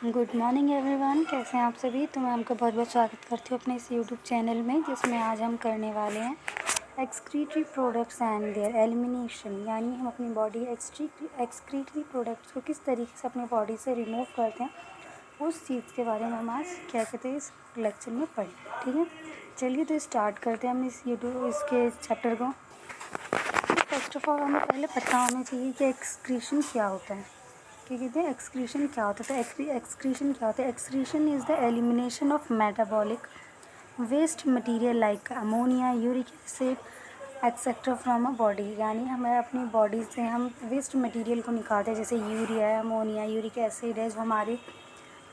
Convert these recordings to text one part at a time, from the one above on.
Good morning everyone, कैसे हैं आप सभी। तो मैं आपका बहुत बहुत स्वागत करती हूँ अपने इस यूट्यूब चैनल में, जिसमें आज हम करने वाले हैं excretory products and there elimination. यानी हम अपनी बॉडी एक्सक्रीटरी प्रोडक्ट्स को किस तरीके से अपनी बॉडी से रिमूव करते हैं, उस चीज़ के बारे में हम आज क्या कहते हैं इस लेक्चर में पढ़ें। ठीक है, चलिए तो स्टार्ट करते हैं हम इसके चैप्टर को। फर्स्ट ऑफ ऑल हमें पहले पता होना चाहिए कि एक्सक्रीशन क्या होता है। क्या कहते हैं एक्सक्रीशन क्या होता है। तो एक्सक्रीशन क्या होता है। Excretion is the elimination of metabolic waste material like ammonia, uric acid etcetera from a body. यानी हमें अपनी बॉडी से हम वेस्ट मटेरियल को निकालते हैं, जैसे यूरिया है, अमोनिया, यूरिक एसिड है, जो हमारी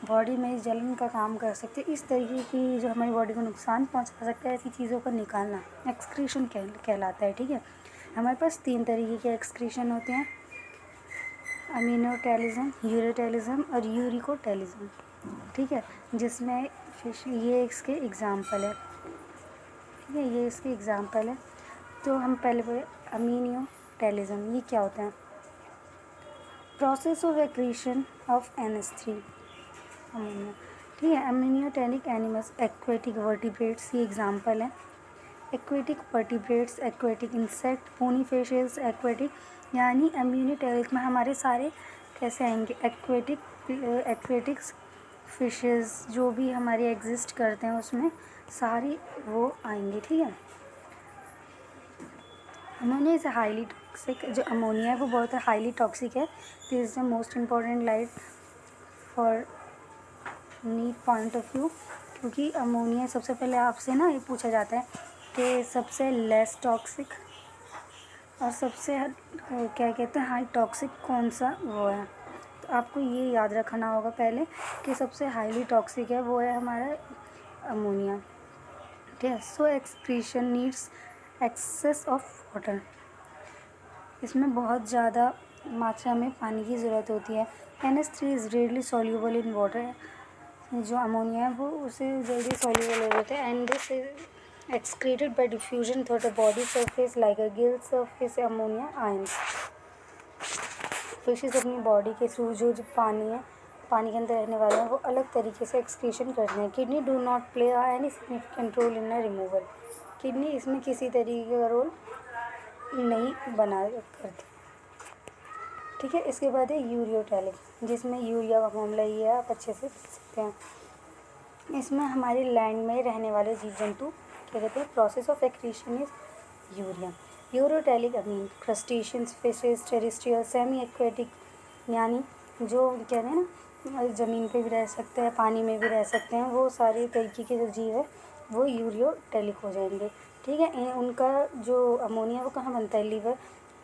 बॉडी में जलन का काम कर सकते हैं। इस तरीके की जो हमारी बॉडी को नुकसान पहुंचा सकता है, ऐसी चीज़ों को निकालना एक्सक्रीशन कहलाता है। ठीक है, हमारे पास 3 तरीके के एक्सक्रीशन होते हैं, अमीनोटेलिज्म, यूरोटेलिज्म और यूरिकोटेलिज्म। ठीक है, जिसमें फिश ये इसके एग्ज़ाम्पल है। ठीक है, ये इसके एग्ज़ाम्पल है। तो हम पहले अमीनोटेलिज्म, ये क्या होता है। प्रोसेस ऑफ एक्रीशन ऑफ NH3 अमोनिया। ठीक है, अमीनियोटेनिक एनिमल्स, एक्वेटिक वर्टिब्रेट्स, ये एग्ज़ाम्पल है। एक्वेटिक वर्टिब्रेट्स, एक्वेटिक इंसेक्ट, पोनीफेशियल्स, एक्वेटिक। यानी अमीनियोटेनिक में हमारे सारे कैसे आएंगे, एक्वेटिक्स फिशेस जो भी हमारे एग्जिस्ट करते हैं उसमें सारी वो आएंगे। ठीक है, अमोनिया इज़ हाईली टॉक्सिक। जो अमोनिया है वो बहुत हाईली टॉक्सिक है। This is the most important light for need point of view, क्योंकि अमोनिया सबसे पहले आपसे ना ये पूछा जाता है कि सबसे लेस टॉक्सिक और सबसे क्या कहते हैं हाई टॉक्सिक कौन सा वो है। तो आपको ये याद रखना होगा पहले कि सबसे हाईली टॉक्सिक है वो है हमारा अमोनिया। ठीक है, so excretion needs excess of water. इसमें बहुत ज़्यादा मात्रा में पानी की ज़रूरत होती है। NH3 is readily soluble in water. जो अमोनिया है वो उसे जल्दी सॉल्यूबल हो जाता है and this is excreted by diffusion through the body surface like a gill surface ammonia ions. Fishes अपनी बॉडी के थ्रू जो पानी है, पानी के अंदर रहने वाले हैं, वो अलग तरीके से एक्सक्रीशन करते हैं। Kidney do not play any significant role in a removal. Kidney इसमें किसी तरीके का रोल नहीं बना करती। ठीक है, इसके बाद है यूरियोटेलिक, जिसमें यूरिया का फॉर्मूला ये है, आप अच्छे से देख सकते हैं। इसमें हमारे लैंड में रहने वाले जीव जंतु क्या कहते हैं, process of excretion is urea. Ureotelic अमीन crustaceans, fishes, terrestrial, semi aquatic, यानी जो कहते हैं ना ज़मीन पे भी रह सकते हैं, पानी में भी रह सकते हैं, वो सारे तरीके के जो जीव है वो यूरियोटेलिक हो जाएंगे। ठीक है, उनका जो अमोनिया वो कहाँ बनता है, liver.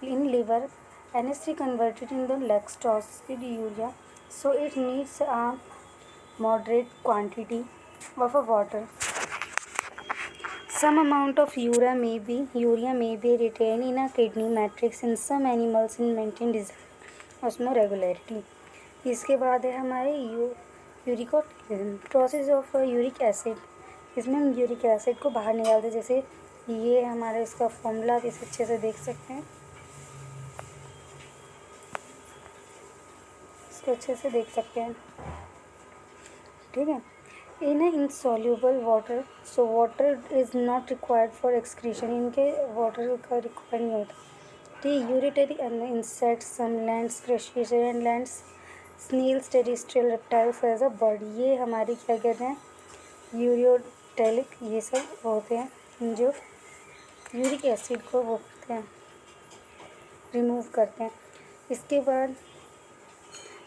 In liver NH3 converted in the lactose urea, so it needs a moderate quantity of a water. Some amount of urea may be retained in a kidney matrix in some animals in maintain desired osmoregularity. इसके बाद है हमारे uricotelism, process of uric acid. इसमें हम uric acid को बाहर निकालते हैं, जैसे ये हमारा इसका फॉर्मूला आप इसे अच्छे से देख सकते हैं, अच्छे से देख सकते हैं। ठीक है, in insoluble water, so water is not required for excretion. इनके वाटर का रिक्वायर नहीं होता। ठीक, यूरिटरी insects, some lands, crustacean lands, snails, terrestrial reptiles as a bird. ये हमारे क्या कहते हैं, यूरियोटेलिक, ये सब होते हैं जो यूरिक एसिड को वो करते हैं, रिमूव करते हैं। इसके बाद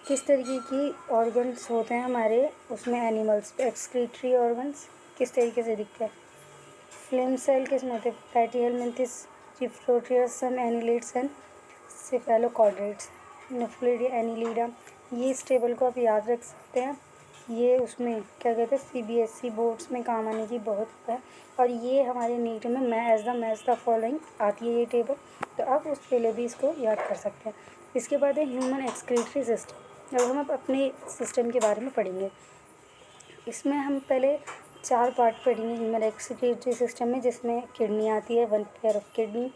किस तरीके की ऑर्गन्स होते हैं हमारे उसमें एनिमल्स पे, एक्सक्रीटरी ऑर्गन्स किस तरीके से दिखते हैं। फ्लेम सेल किस में होते हैं, फैटी हेलमिंथिस, रिफ्रोट्रियस, some annelids and cephalochordates, nephridia, annelida. ये इस टेबल को आप याद रख सकते हैं। ये उसमें क्या कहते हैं CBSE बोर्ड्स में काम आने की बहुत है, और ये हमारे नीट में मैच द फॉलोइंग आती है ये टेबल, तो आप उसके लिए भी इसको याद कर सकते हैं। इसके बाद है ह्यूमन एक्सक्रीटरी सिस्टम। अब हम अपने सिस्टम के बारे में पढ़ेंगे। इसमें हम पहले 4 पार्ट पढ़ेंगे ह्यूमन एक्सक्रीटरी सिस्टम में, जिसमें किडनी आती है, 1 pair of kidney,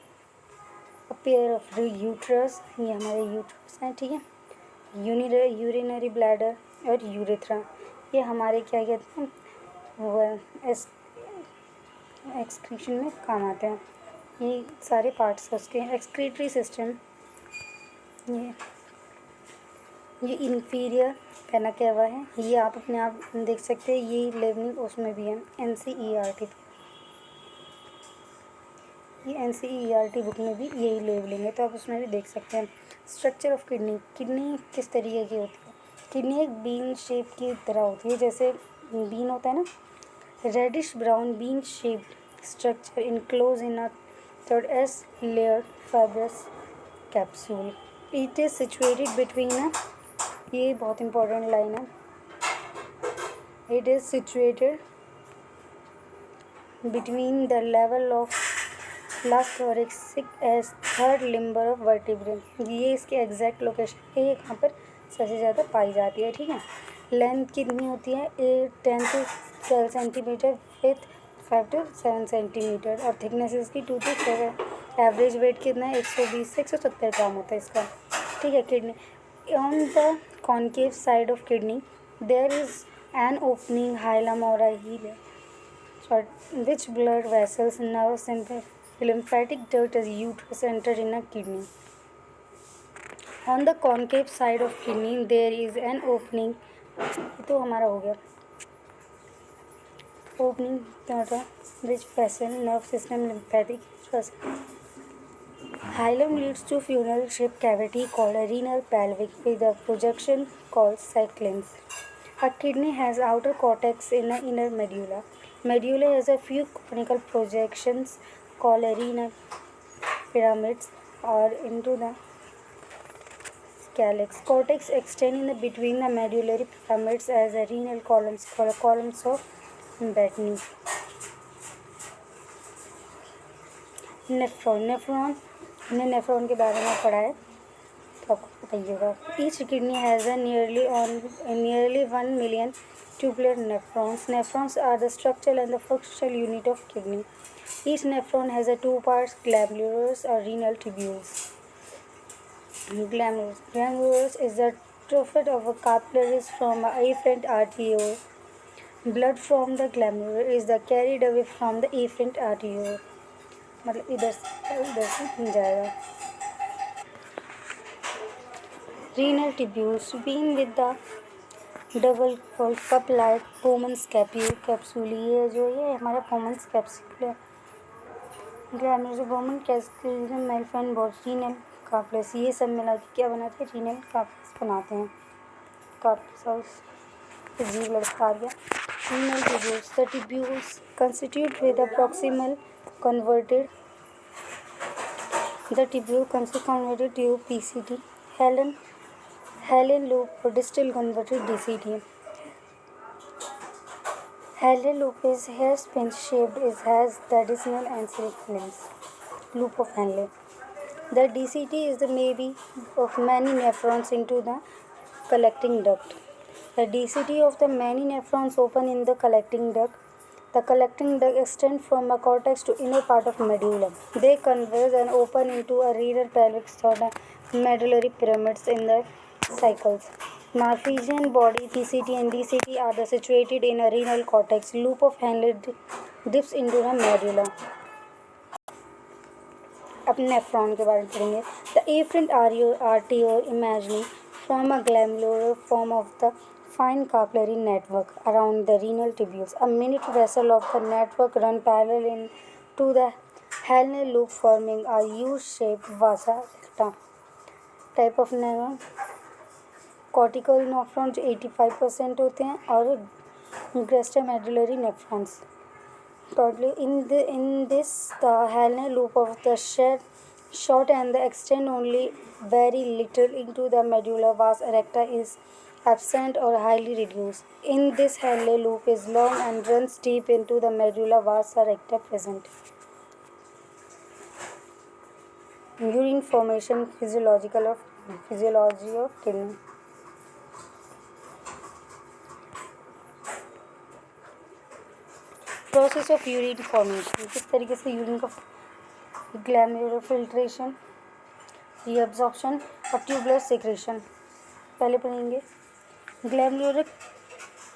a pair of uterus, ये हमारे यूट्रस हैं। ठीक है, यूरिनरी ब्लैडर और यूरेथ्रा, ये हमारे क्या कहते हैं वो एक्सक्रीशन में काम आते हैं। ये सारे पार्ट्स उसके। एक्सक्रीटरी सिस्टम, ये इन्फीरियर पेना कैवा है, ये आप अपने आप देख सकते हैं, ये लेवलिंग उसमें भी है NCERT, ये NCERT बुक में भी यही लेवलिंग है, तो आप उसमें भी देख सकते हैं। स्ट्रक्चर ऑफ किडनी, किडनी किस तरीके की होती है? किडनी एक बीन शेप की तरह होती है, जैसे बीन होता है ना, reddish brown bean shaped structure enclose in a third एस layer fibrous capsule. It is situated between a, ये बहुत इंपॉर्टेंट लाइन है, it is situated between the level of last thoracic as third lumbar of vertebrae. ये इसके exact location है, ये कहाँ पर सबसे ज़्यादा पाई जाती है, ठीक है। लेंथ कितनी होती है? 10 to 12 centimetre, with 5 to 7 centimetre, और थिकनेस इसकी 2 to 7। एवरेज वेट कितना है? 120 से 170 ग्राम होता है इसका, ठीक है। Kidney, on the concave side of kidney there is an opening hilum और a heel which blood vessels, nerves and lymphatic duct as uterus enter in a kidney. On the concave side of kidney there is an opening, तो हमारा हो गया opening which vessel, nerve system, lymphatic vessel. Hilum leads to funnel shaped cavity called a renal pelvic with a projection called cyclins. A kidney has outer cortex in the inner medulla. Medulla has a few conical projections called renal pyramids or into the calyx. Cortex extend in the between the medullary pyramids as a renal columns called columns of Bettini. Nephron, हमने nephron के बारे में पढ़ा है, तो आपको बताइएगा। Each kidney has a nearly 1 million tubular nephrons. Nephrons are the structural and the functional unit of kidney. Each nephron has a two parts, glomerulus or renal tubules. Glomerulus is the trofit of a capillaries from a afferent arteriole. Blood from the glomerulus is the carried away from the afferent arteriole, मतलब इधर से जाएगा। Renal tubules being with the double cup-like Bowman's capsule, ये जो ये हमारा Bowman's capsule है। Glamour Bowman कैस्कुलर मेल्फेन renal कार्पलेस, ये सब मिला के क्या बनाते हैं? रीनल कार्पलेस बनाते हैं। कार्पलेस अजीब लड़का आ गया। Renal tubules, the tubules constitute with the proximal converted, the tubule converted tube PCT, Hallen loop or distal converted DCT. Hallen loop is hairpin shaped, it has the distal and circumference loop of Hallen. The DCT is the maybe of many nephrons into the collecting duct. The DCT of the many nephrons open in the collecting duct. The collecting duct extends from the cortex to inner part of medulla. They converge and open into a renal pelvic through medullary pyramids in the cycles. Malphizian body PCT and DCT are situated in a renal cortex. Loop of Henle dips into the medulla. अब nephron के बारे में पढ़ेंगे। The afferent arteriole imagining from a glandular form of the fine capillary network around the renal tubules. A minute vessel of the network run parallel into the Henle loop forming a U-shaped vasa recta. Type of neuron, cortical nephrons 85% होते हैं और ग्रेस्टोमेडुलरी nephrons. Totally in this the Henle loop of the short and the extend only very little into the medulla vas erecta is absent or highly reduced. In this Henle loop is long and runs deep into the medulla vas erecta present. Urine formation, physiology of kidney. Process of urine formation, किस तरीके से urine का ग्लैम्युलर filtration, reabsorption और tubular secretion. पहले पढ़ेंगे। ग्लैमरुलर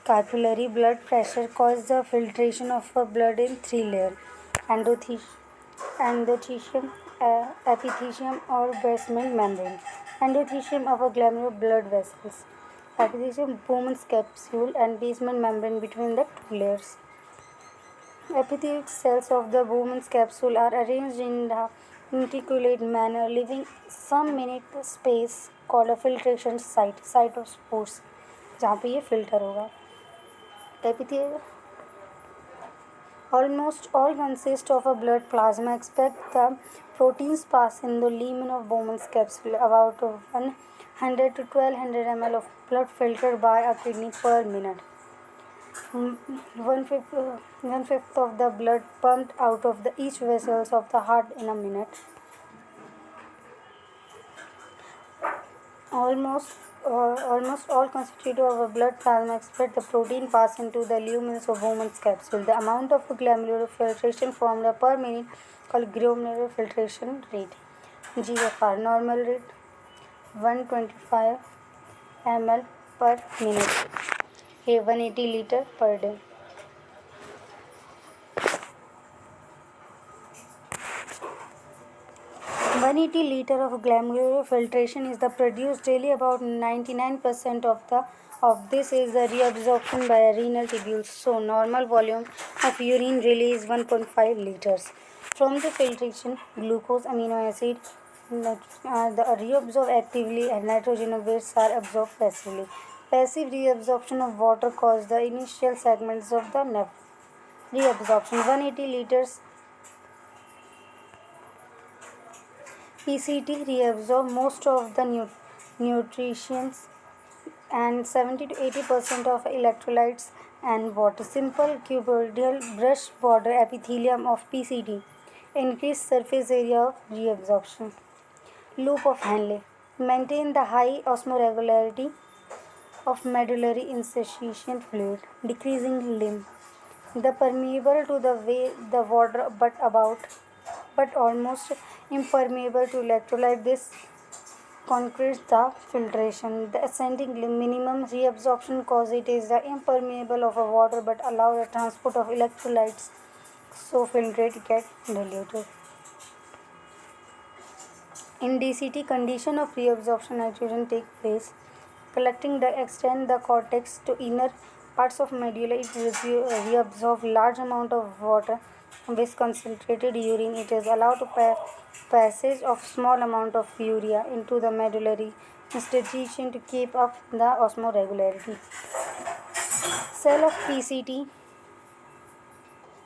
capillary blood pressure causes the filtration of blood in three layers: endothelium, epithelium, or basement membrane. Endothelium of a glomerular blood vessels. Epithelium, Bowman's capsule, and basement membrane between the two layers. Epithelial cells of the Bowman's capsule are arranged in the intricate manner, leaving some minute space called a filtration site of spores, जहाँ पे ये filter होगा. Epithelial almost all consist of a blood plasma except the proteins pass in the lumen of Bowman's capsule. About 100 to 1200 ml of blood filtered by a kidney per minute. One fifth of the blood pumped out of each vessels of the heart in a minute. Almost all constitutive of a blood plasma except the protein pass into the lumens of Bowman's capsule. The amount of glomerular filtration formed per minute called glomerular filtration rate. GFR normal rate 125 ml per minute. 180 liter per day. 180 liter of glomerular filtration is the produced daily. About 99% of this is the reabsorption by renal tubules. So normal volume of urine release is 1.5 liters. From the filtration, glucose, amino acid, the reabsorbed actively and nitrogen wastes are absorbed passively. Passive reabsorption of water causes the initial segments of the reabsorption. 180 liters PCT reabsorb most of the nutrients and 70 to 80% of electrolytes and water. Simple cuboidal brush border epithelium of PCT. Increased surface area of reabsorption. Loop of Henle. Maintain the high osmoregularity of medullary interstitial fluid. Decreasing limb. The permeable to the water but almost impermeable to electrolyte. This concretes the filtration. The ascending limb minimum reabsorption cause it is the impermeable of a water but allow the transport of electrolytes, so filtrate get diluted. In DCT condition of reabsorption, nitrogen take place. Collecting the extend the cortex to inner parts of medulla. It reabsorb large amount of water with concentrated urine. It is allowed to passage of small amount of urea into the medullary institution to keep up the osmoregularity.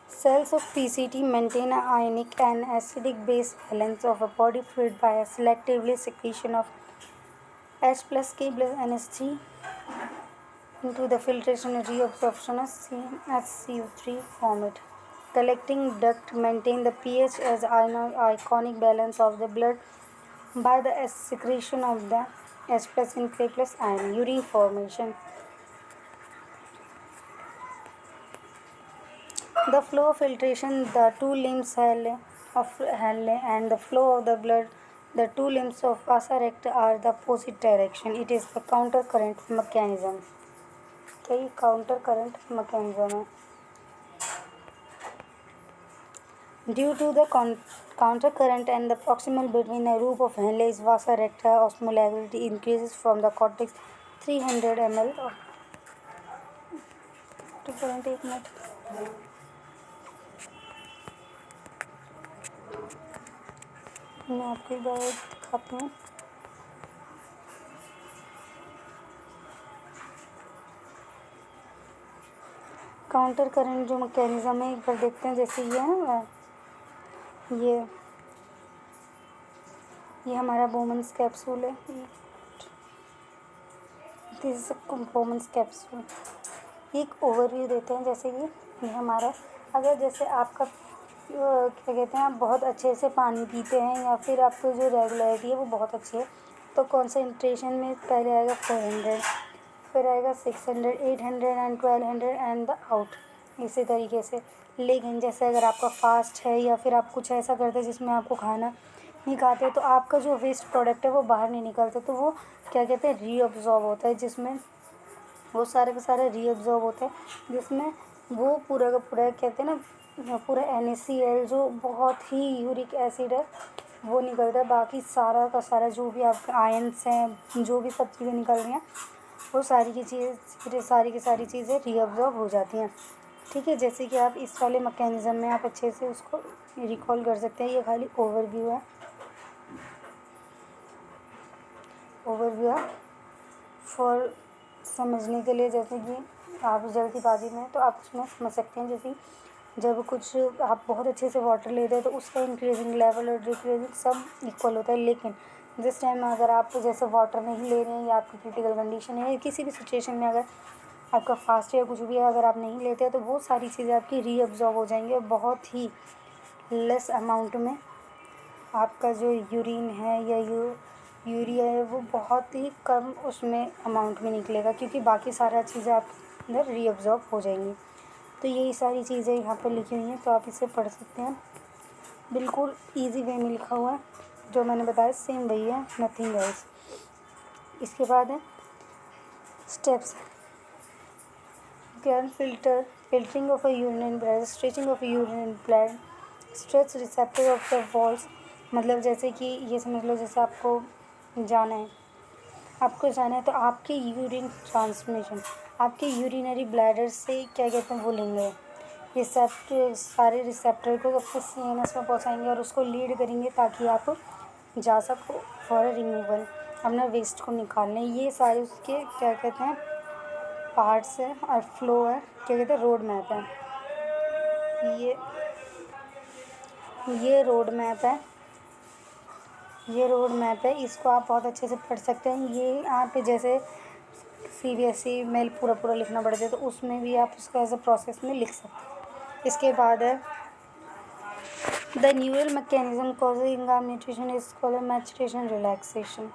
Cells of PCT maintain an ionic and acidic base balance of a body fluid by a selectively secretion of H plus K plus NH3 into the filtration and reabsorption of HCO3 format. Collecting duct maintain the pH as ionic balance of the blood by the secretion of the H plus and K plus ion. Urine formation. The flow of filtration, the two limbs of Henle and the flow of the blood, the two limbs of vasa recta are the opposite direction. It is the counter current mechanism. Okay, counter current mechanism. Due to the counter current and the proximal between the roof of Henle's vasa recta, osmolarity increases from the cortex 300 ml to current 1 minute. मैं आपको एक बार दिखाती हूँ. Counter current जो mechanism है एक बार देखते हैं. जैसे ये है ना, ये हमारा बोमन्स कैप्सूल है. This is Bowman's capsule. एक ओवरव्यू देते हैं. जैसे कि ये हमारा, अगर जैसे आपका क्या कहते हैं, आप बहुत अच्छे से पानी पीते हैं या फिर आपको जो रेगुलरिटी है वो बहुत अच्छी है, तो कॉन्सेंट्रेशन में पहले आएगा 400, फिर आएगा 600, 800 एंड 1200 एंड द आउट. इसी तरीके से. लेकिन जैसे अगर आपका फास्ट है या फिर आप कुछ ऐसा करते हैं जिसमें आपको खाना नहीं खाते हैं तो आपका जो वेस्ट प्रोडक्ट है वो बाहर नहीं निकलता, तो वो क्या कहते हैं, रीअब्जॉर्ब होता है, जिसमें वो सारे का सारा रीअब्जॉर्ब होता है, जिसमें वो पूरा का पूरा कहते हैं ना पूरा NaCl जो बहुत ही यूरिक एसिड है वो निकलता है। बाकी सारा का सारा जो भी आपके आयंस हैं, जो भी सब चीज़ें निकल रही हैं, वो सारी की सारी चीज़ें रीअब्जॉर्ब हो जाती हैं। ठीक है, जैसे कि आप इस वाले मैकेनिज़्म में आप अच्छे से उसको रिकॉल कर सकते हैं। ये खाली ओवरव्यू है, ओवरव्यू है फॉर समझने के लिए। जैसे कि आप जल्दीबाजी में तो आप उसमें समझ सकते हैं, जैसे जब कुछ आप बहुत अच्छे से वाटर लेते हैं तो उसका इंक्रीजिंग लेवल और डिक्रीजिंग सब इक्वल होता है, लेकिन जिस टाइम में अगर आप जैसे वाटर नहीं ले रहे हैं या आपकी क्रिटिकल कंडीशन है, किसी भी सिचुएशन में अगर आपका फास्ट या कुछ भी है, अगर आप नहीं लेते हैं तो वो सारी चीज़ें आपकी रीअब्जॉर्ब हो जाएंगी और बहुत ही लेस अमाउंट में आपका जो यूरिन है या यूरिया है वो बहुत ही कम उसमें अमाउंट में निकलेगा, क्योंकि बाकी सारा चीज़ें आप अंदर रीअब्जॉर्ब हो जाएंगी। तो यही सारी चीज़ें यहाँ पर लिखी हुई हैं, तो आप इसे पढ़ सकते हैं। बिल्कुल इजी वे में लिखा हुआ है, जो मैंने बताया सेम वही है, नथिंग एल्स। इसके बाद है steps. Can filtering of a urine bladder, stretching of urine bladder, stretch receptor of the walls. मतलब जैसे कि ये समझ लो, जैसे आपको जाना है तो आपके यूरिन ट्रांसमिशन आपके यूरिनरी ब्लैडर से क्या कहते हैं वो लेंगे, रिसेप्टर, सारे रिसेप्टर को आपके CNS में पहुंचाएंगे और उसको लीड करेंगे ताकि आप जा सको फॉर रिमूवल, अपना वेस्ट को निकालने। ये सारे उसके क्या कहते हैं पार्ट्स है और फ्लो है, क्या कहते हैं रोड मैप है। ये ये रोड मैप है, ये रोड मैप है, इसको आप बहुत अच्छे से पढ़ सकते हैं। ये आप जैसे CBSE में पूरा पूरा लिखना पड़ता है तो उसमें भी आप उसको एज अ प्रोसेस में लिख सकते हैं। इसके बाद है the neural mechanism causing mutation is called maturation relaxation,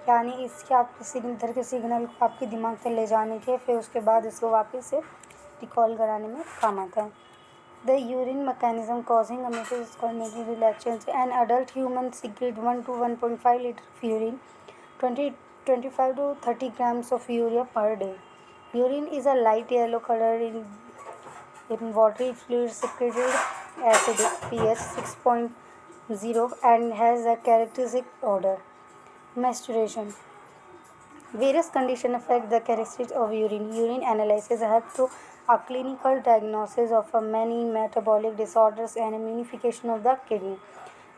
यानी इसके आपके इधर के सिग्नल को आपके दिमाग तक ले जाने के फिर उसके बाद इसको वापस से रिकॉल कराने में काम आता है। The urine mechanism causing a mutation is called natural relaxation. An adult human secretes 1 to 1.5 liter of urine, 25 to 30 grams of urea per day. Urine is a light yellow color in watery fluid secreted acidic pH 6.0 and has a characteristic odor. Menstruation. Various conditions affect the characteristics of urine. Urine analysis helps to a clinical diagnosis of many metabolic disorders and immunification of the kidney.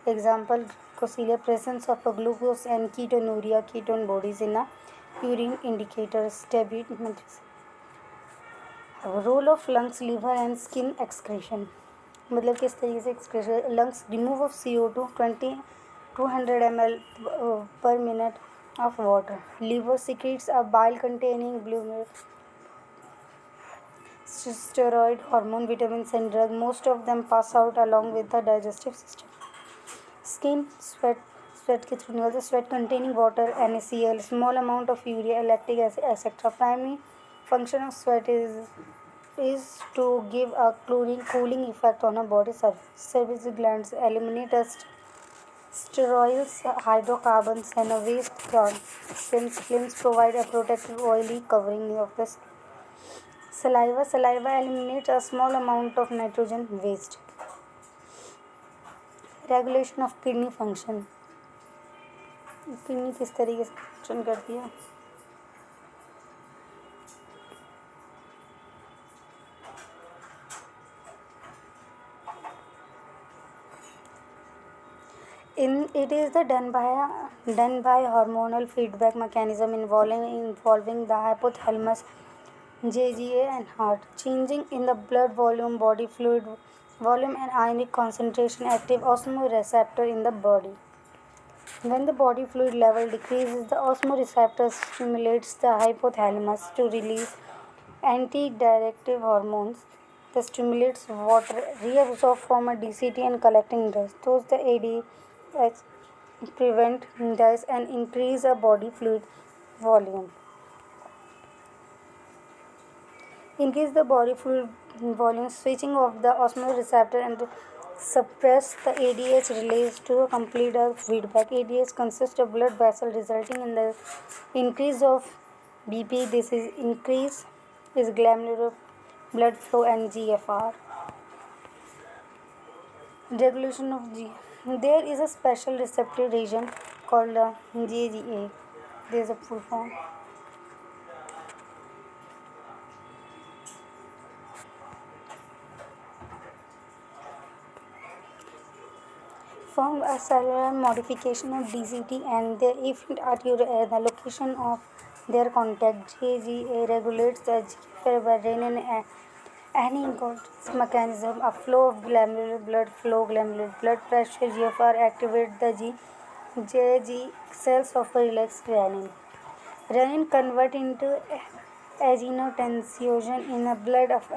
Example, glycosylia, presence of a glucose and ketonuria, ketone bodies in a urine indicators. Diabetes. Role of lungs, liver and skin excretion. मतलब किस तरीके से excretion, lungs remove of CO2 200 ml per minute of water. Liver secretes a bile containing steroid hormone, vitamins and drug. Most of them pass out along with the digestive system. Skin, sweat के through निकलता है, sweat containing water, NaCl, small amount of urea, lactic acid, etc. Primary function of sweat is to give a cooling effect on a body surface. Cervix glands eliminate steroids, hydrocarbons, and a waste gland. Limbs provide a protective oily covering of the skin. Saliva eliminates a small amount of nitrogen waste. Regulation of kidney function. Kidney किस तरीके से function करती है? It is done by hormonal feedback mechanism involving the hypothalamus, JGA and heart. Changing in the blood volume, body fluid volume and ionic concentration active osmoreceptor in the body. When the body fluid level decreases, the osmoreceptor stimulates the hypothalamus to release antidiuretic hormones. The stimulates water reabsorb from a DCT and collecting dust. Thus, the ADH prevent dust and increase a body fluid volume. Increase the body fluid volume, switching off the osmoreceptor and suppress the ADH release to complete a feedback. ADH consists of blood vessel resulting in the increase of BP. This is increase is glomerular blood flow and GFR. Regulation of G. There is a special receptor region called GGA. There is a full form. Form a cellular modification of DCT and the effect at the location of their contact. GGA regulates the GFR by renin any incoherence mechanism, a flow of glomerular blood flow, glomerular blood pressure. GFR activate the GG cells of relaxed renin. Renin convert into angiotensin in the blood of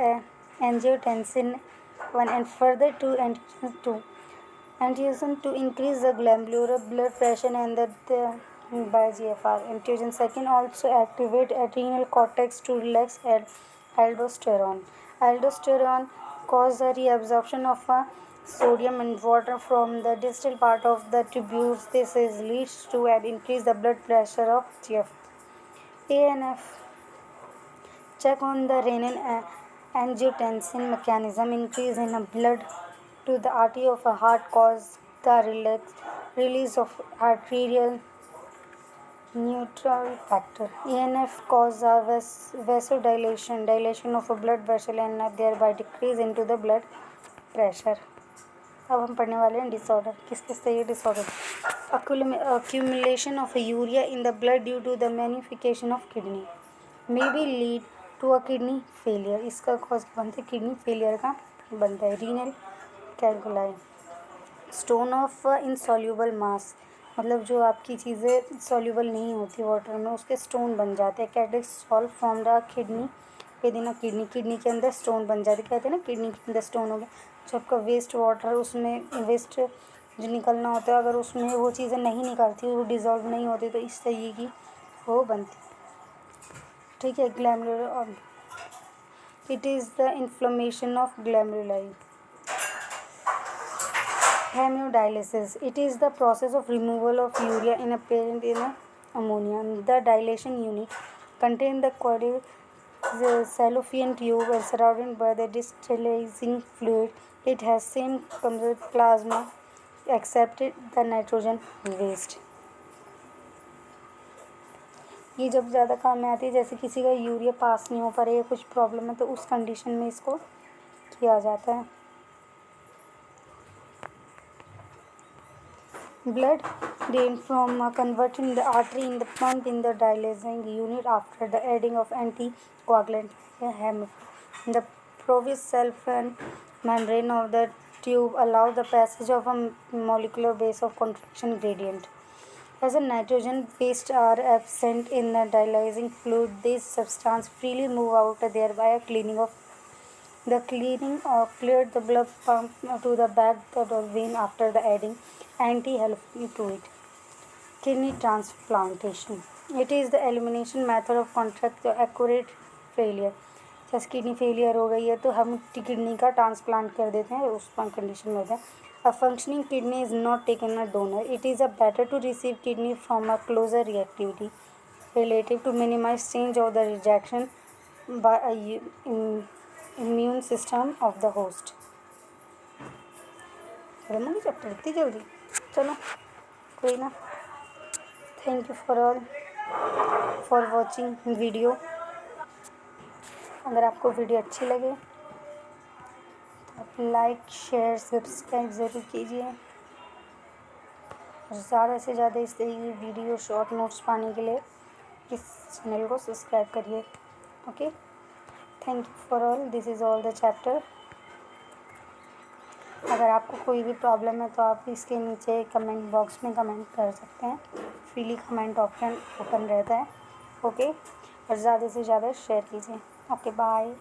angiotensin 1 and further to angiotensin 2. Angiotensin to increase the glomerular blood pressure and by GFR. Angiotensin second also activate adrenal cortex to relax aldosterone. Aldosterone causes the reabsorption of sodium and water from the distal part of the tubules. This leads to an increase the blood pressure of GFR. ANF check on the renin angiotensin mechanism. Increase in the blood to the artery of a heart cause the release of arterial neutral factor. ANF cause a dilation of a blood vessel and thereby decrease into the blood pressure. अब हम पढ़ने वाले हैं disorder. किस किस से ये disorder? Accumulation of urea in the blood due to the magnification of kidney may be lead to a kidney failure. इसका कॉज बनता है किडनी फेलियर का बनता है. Renal calculi. Stone of insoluble mass मतलब जो आपकी चीज़ें सॉल्यूबल नहीं होती वाटर में उसके स्टोन बन जाते हैं. कैटेक्स solve from the kidney within kidney के अंदर स्टोन बन जाते. कहते हैं ना किडनी के अंदर स्टोन हो गया. जो आपका वेस्ट वाटर उसमें वेस्ट जो निकलना होता है अगर उसमें वो चीज़ें नहीं निकलती वो डिज़ोल्व नहीं होती तो इस तरीके की वो बनती. ठीक है. ग्लैमरुलर और it is the inflammation of glomeruli. Hemodialysis. It is the process of removal of urea in a parent in ammonia. The dilation unit contains the cellophane tube and surrounded by the distillizing fluid. It has same plasma except the nitrogen waste. ये जब ज़्यादा काम में आती है जैसे किसी का यूरिया पास नहीं हो पा रहा है कुछ प्रॉब्लम है तो उस कंडीशन में इसको किया जाता है. Blood drained from converting the artery in the pump in the dialyzing unit after the adding of anticoagulant hemophilia. The porous self membrane of the tube allows the passage of a molecular base of contraction gradient. As the nitrogen waste are absent in the dialyzing fluid, these substances freely move out, thereby clearing cleared the blood pump to the back the vein after the adding anti-helping to it. Kidney transplantation. It is the elimination method of contract accurate failure. जैसे kidney failure हो गई है तो हम kidney का transplant कर देते हैं उस कंडीशन में होता है. A functioning kidney is not taken a donor. It is a better to receive kidney from a closer reactivity relative to minimize change of the rejection by a immune system of the host. खत्म chapter इतनी जल्दी. चलो कोई ना. Thank you for watching video. अगर आपको video अच्छी लगे तो आप लाइक शेयर सब्सक्राइब ज़रूर कीजिए और ज़्यादा से ज़्यादा इस तरीके की वीडियो शॉर्ट नोट्स पाने के लिए इस चैनल को सब्सक्राइब करिए. Okay. Thank you for all. This is all the chapter. अगर आपको कोई भी प्रॉब्लम है तो आप इसके नीचे कमेंट बॉक्स में कमेंट कर सकते हैं. फ्रीली कमेंट ऑप्शन ओपन रहता है. ओके. और ज़्यादा से ज़्यादा शेयर कीजिए. ओके. बाय.